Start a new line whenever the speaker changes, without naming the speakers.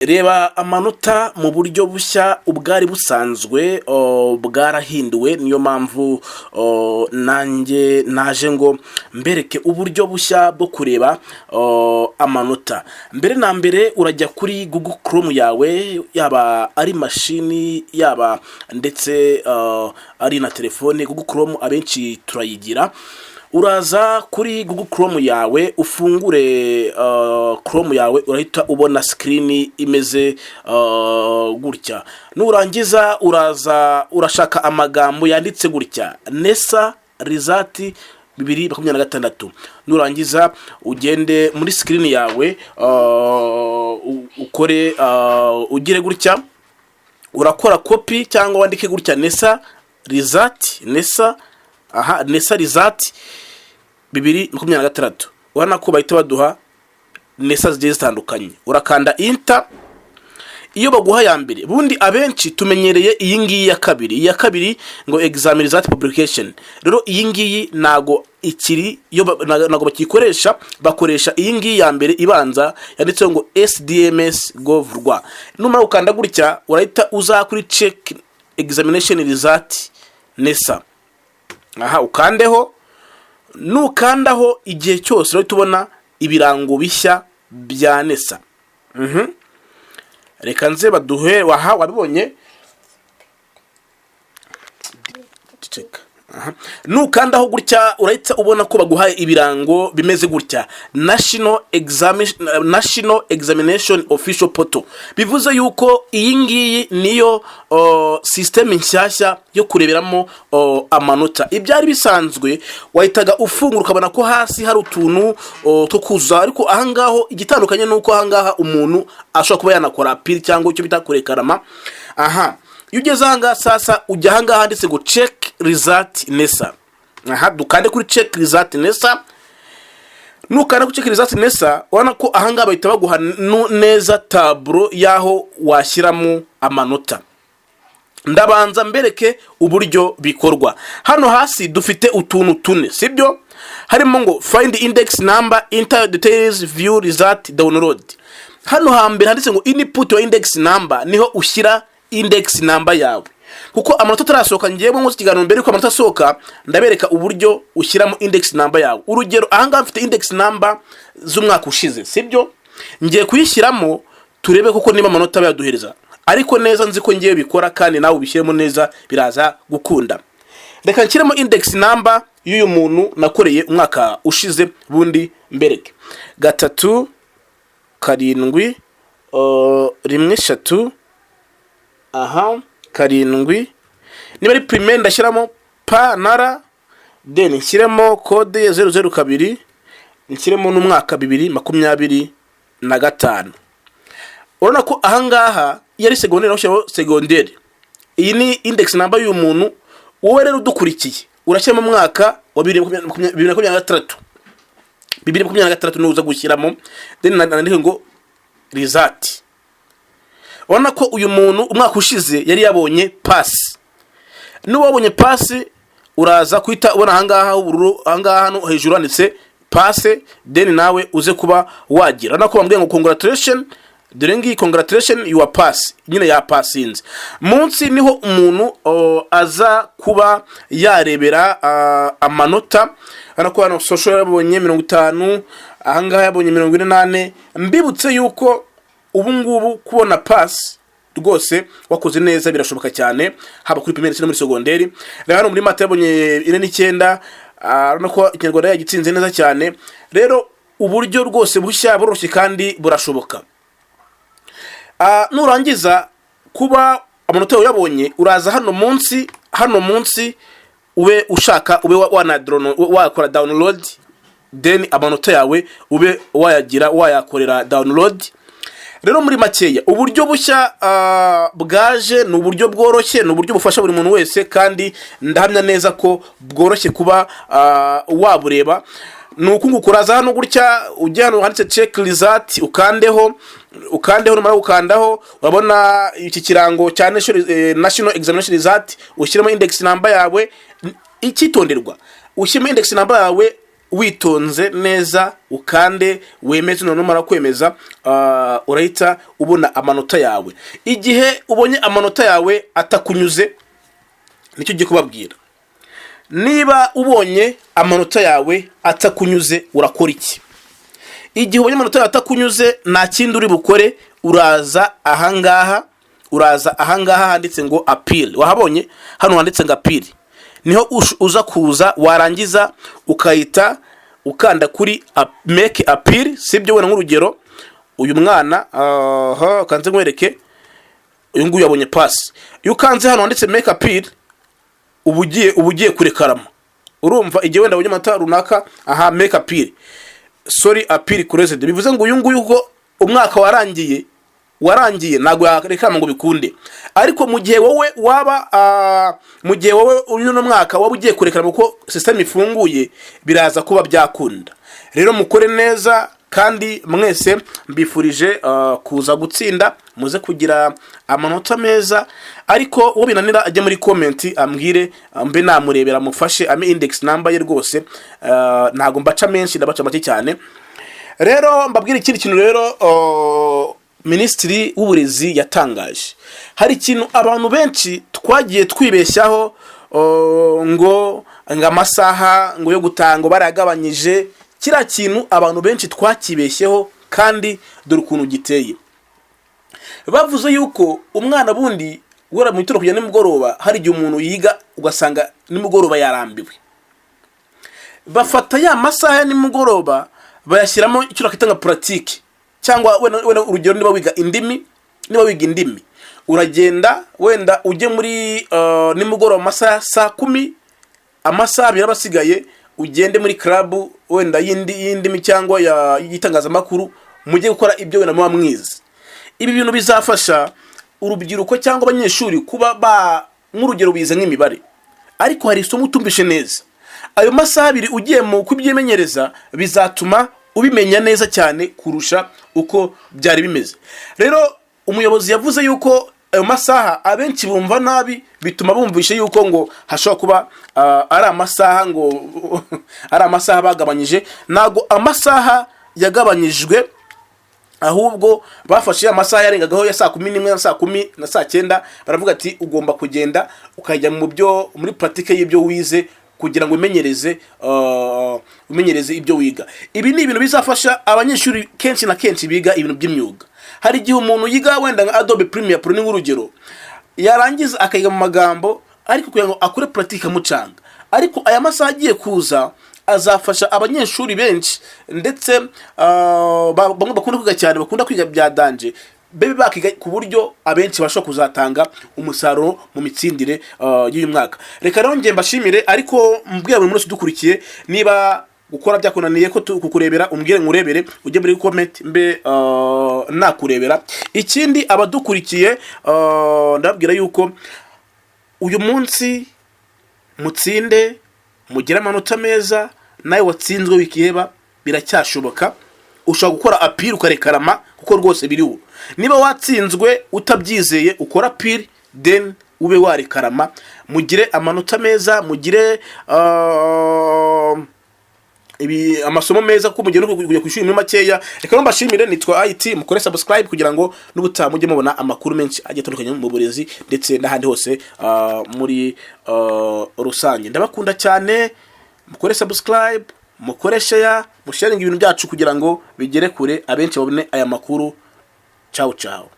Reba amanota mu buryo bushya ubwari busanzwe bwarahinduwe, niyo mpamvu nanjye naje ngo mbereke uburyo bushya bwo kureba amanota. Mbere na mbere urajya kuri Google Chrome yawe, yaba ari mashini yaba ndetse ari na telefone. Google Chrome abenshi turayigira. Uraza kuri Google Chrome yawe, ufungure Chrome yawe, urahita ubona screen imeze gutya. Nurangiza uraza urashaka amagambo yanditse gutya, NESA result 2026. Nurangiza ugende muri screen yawe, ukore ugire gutya, urakora copy cyangwa wandike gutya NESA result, NESA result 2026. Urabona ko bahita baduha NESA zigiye zitandukanye. Urakanda enter. Iyo baguha ya mbere, bundi abenshi tumenyereye iyi ngiyi ya kabiri. Iya kabiri ngo exam result publication. Rero iyi ngiyi nago ikiri nago bakikoresha, bakoresha iyi ngiyi ya mbere ibanza yanditse ngo SDMS Gov. Numara ukanda gutya, urahita uza kuri check examination result NESA. Ukandeho. Nukandaho igihe cyose rero tubona ibirango bishya bya NESA. Reka nze baduhe wabibonye. Nukandaho gutya urahita ubona ko baguhaye ibirango bimeze gutya, National Examination Official Portal. Bivuze yuko iyi ngiyi niyo system nshyashya yo kureberamo amanota. Ibyari bisanzwe wahitaga ufungura ukabona ko hasi hari utuntu two kuza, ariko ahangaho igitandukanye nuko ahangaha umuntu ashobora kuba yanakora appeal cyangwa icyo bita kurekarama. Iyo ugeze ahangaha sasa ujya ahangaha handitse ngo check result NESA. Dukande kuri check result NESA. Nukanda kuri check result NESA, ubona ko ahangaha bahita baguha neza tableau yaho washyiramo amanota. Ndabanza mbereke uburyo bikorwa. Hano hasi dufite utuntu tune, sibyo? Harimo ngo find index number, enter details, view result, download. Hano hambere handitse ngo input your index number, niho ushyira index number yawe. Kuko amanota tarasohoka ngiye mu kiganiro mbere ko amanota asohoka, ndabereka uburyo ushyiramo index number yawe. Urugero ahangaha mfite index number z'umwaka ushize, sibyo? Ngiye kuyishyiramo turebe kuko niba amanota bayaduhereza. Ariko neza nzi ko ngiye bikora kandi nawe ubishyiremo neza biraza gukunda. Reka nshyiremo index number y'uyu muntu nakoreye umwaka ushize, bundi mbereke 3 7 1 3 7 niba ari primaire ndashyiramo pa nara, then nshyiremo code 002, nshyiremo n'umwaka 2025. Urabona ko ahangaha yari secondaire, aho secondaire. Iyi ni index number y'uyu muntu. Wowe rero udukurikiye urashyiramo umwaka wa 2023 nuza gushyiramo, then nandike ngo result. Urabona ko uyu muntu umwaka ushize yari yabonye pass. Nuba wabonye pass, uraza kwita ubona ahangaha ubururu, ahangaha hano hejuru handitse pass, then nawe uze kuba wagira. Urabona ko bambwiye ngo congratulation, dore ngiyi congratulation you are pass, nyine ya passinze. Munsi niho umuntu aza kuba yarebera amanota. Urabona ko hano social yabonye 50, ahangaha yabonye 48. Mbibutse yuko ubu ngubu kubona pass rwose wakoze neza birashoboka cyane, haba kuri primaire no muri secondaire. Rero hano muri mata yabonye 49, urabona ko Ikinyarwanda yagitsinze neza cyane. Rero uburyo rwose bushya buroroshye kandi burashoboka. Nurangiza kuba amanota yawe yabonye, uraza hano munsi ube ushaka ube wakora download, then amanota yawe ube wayakorera download. Rero muri makeya uburyo bushya bwaje ni uburyo bworoshye, ni uburyo bufasha buri muntu wese, kandi ndahamya neza ko bworoshye kuba wabureba. Nuko ngukuraza hano gutya, ujya hano handitse check result, ukandeho numara ukandaho, urabona iki kirango cya National Examination Result. Ushyiramo index number yawe. Ikitonderwa, ushyiramo index number yawe witonze neza ukande wemeze, none numara kwemeza urahita ubona amanota yawe. Igihe ubonye amanota yawe atakunyuze, nicyo giye kubabwira. Niba ubonye amanota yawe atakunyuze urakora iki? Igihe ubonye amanota yawe atakunyuze, nta kindi uri bukore, uraza ahangaha handitse ngo appeal. Wahabonye hano handitse ngo appeal, niho uza kuza, warangiza ukahita ukanda kuri make appeal. Sibyo, wena nk'urugero uyu mwana kanze nkwereke, uyu nguyu yabonye pass. Iyo ukanze hano handitse make appeal, ubugiye kurekarama. Urumva igihe wenda abonye amanota runaka, make appeal, sorry appeal closed, bivuze ngo uyu nguyu uko umwaka warangiye ntago yarekarama ngo bikunde. Ariko mu gihe wowe waba uyu no mwaka waba ugiye kurekarama uko system ifunguye, biraza kuba byakunda. Rero mukore neza, kandi mwese mbifurije kuza gutsinda, muze kugira amanota meza. Ariko uwo binanira ajye muri comment ambwire, mbe namurebera mufashe ame index number ye rwose. Ntago mbaca menshi, ndabaca make cyane. Rero mbabwire ikindi kintu rero Minisitiri w'Uburezi yatangaje. Hari ikintu abantu benshi twagiye twibeshyaho, ngo amasaha ngo yo gutanga baragabanyije. Kira kintu abantu benshi twakibeshyeho, kandi dore ukuntu giteye. Bavuze yuko umwana bundi gora mu gitondo kujya nimugoroba, hari igihe umuntu yiga ugasanga nimugoroba yarambiwe. Bafata ya masaha ya nimugoroba bayashyiramo icyo nakitanga pratique, cyangwa wena urugero niba wiga indimi, uragenda wenda ujye muri nimugoroba amasaha saa 10, amasaha abiri abasigaye ugende muri club wenda y'indimi cyangwa y'itangazamakuru, mujye gukora ibyo wenda muba mwize. Ibi bintu bizafasha urubyiruko cyangwa abanyeshuri kuba nk'urugero bize nk'imibare, ariko hari isomo utumvishe neza. Ayo masaha abiri ugiye mu kubyimenyereza bizatuma ubimenya neza cyane kurusha uko byari bimeze. Rero umuyobozi yavuze yuko ayo masaha abenshi bumva nabi, bituma bumvishe yuko ngo hashobora kuba ari amasaha ngo ari amasaha bagabanyije. Nago amasaha yagabanyijwe, ahubwo bafashe amasaha yarengagaho ya saa 11 na saa 10 na saa 9, baravuga ati ugomba kugenda ukajya muri pratique y'ibyo wize, kugira ngo umenyereze ibyo wiga. Ibi ni ibintu bizafasha abanyeshuri kenshi na kenshi biga ibintu by'imyuga. Hari igihe umuntu yiga wenda nka Adobe Premiere Pro ni nk'urugero, yarangiza akayiga mu magambo, ariko kugira ngo akore pratique mucanga. Ariko aya masaha agiye kuza azafasha abanyeshuri benshi, ndetse bamwe bakunda kwiga cyane, bakunda kwiga bya danje, bebe bakiga ku buryo abenshi bashobora kuzatanga umusaruro mu mitsindire y'uyu mwaka. Reka rero ngiye mbashimire, ariko mbwira buri munsi dukurikiye, niba gukora byakunaniye ko kukurebera umbwire nkurebere, ujye muri comment mbe nakurebera. Ikindi abadukurikiye ndababwira yuko uyu munsi mutsinde, mugire amanota meza. Nawe watsinzwe wikiheba, biracyashoboka. Ushobora gukora appeal ukarekarama, kuko rwose biriho. Niba watsinzwe utabyizeye, ukora appeal then ube warekarama. Mugire amanota meza, mugire amasomo meza, ko mugire kujya kwishuri muri makeya. Reka mbashimire, nitwa IT, mukore subscribe kugira ngo n'ubutaha mujye mubona amakuru menshi agiye atandukanye mu burezi ndetse n'ahandi hose muri rusange. Ndabakunda cyane, mukore subscribe, mukore share, musharinga ibintu byacu kugira ngo bigere kure, abenshi babone aya makuru. Ciao ciao.